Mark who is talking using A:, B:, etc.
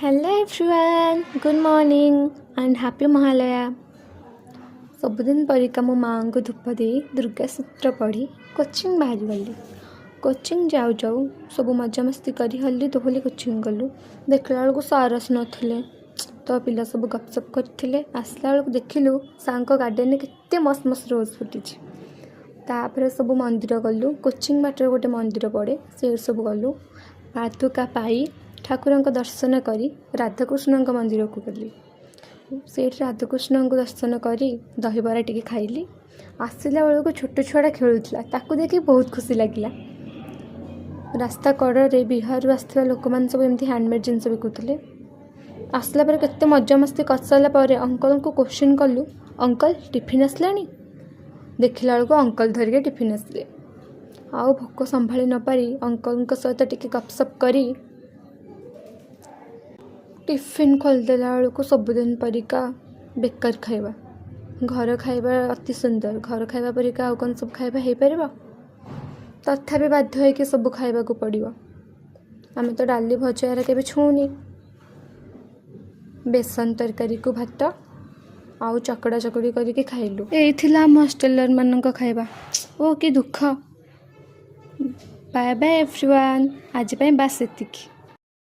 A: Hello everyone, good morning and happy Mahalaya. सबुदिन परिका मो माँ को धूप दे दुर्गा सूत्र पढ़ी कोचिंग बाहरी गली। कोचिंग जाऊ जाऊ सब मजामस्ती करी हल्ली दोहली कोचिंग गलु। देखला बेलू सार आस नथिले तो पिला सब गपसप करथिले। आसला बेलू देखिलु सांको गार्डन में केते मस्त मस्त रोज फुटी। तापर सब मंदिर गलु। कोचिंग बाटर गोटे मंदिर पड़े से सब गलु। पादुका पाई ठाकुर दर्शन करी राधाकृष्ण मंदिर को गली। से राधाकृष्ण को दर्शन करी दहीबरा टी खाइली। आसला बेलू छोट छुआटा खेलुला ताकू देखी बहुत खुशी लगिला। रास्ता कड़े बिहार आसता लोक मैंने सब एमती हैंडमेड जिनस बिकुले। आसला पर केते मजामस्ती कर सारा अंकल को क्वेश्चन कलु, अंकल टिफिन आसला? देखला बेलू अंकल धरिके टिफिन आसले। आउ भोक संभाली न पारी अंकल सहित टिके गपसप करी टिफिन खोलदेला बेलू सबुदिन परिका बेकार खाइबा। घर खाइबा अति सुंदर, घर खाइबा परिका आउ कौन सब खाइबा हो पार। तथापि बाध्य होइके सब खाइबा को पड़िबो। आमे तो डाली भजा के छूनी। बेसन तरकारी को भात आउ चकड़ा चकड़ी करके खाइलु। यही आम हॉस्टेलर मानक खाइबा। ओ कि दुख। बाय बाय एवरीवन, आज बास एतिकी।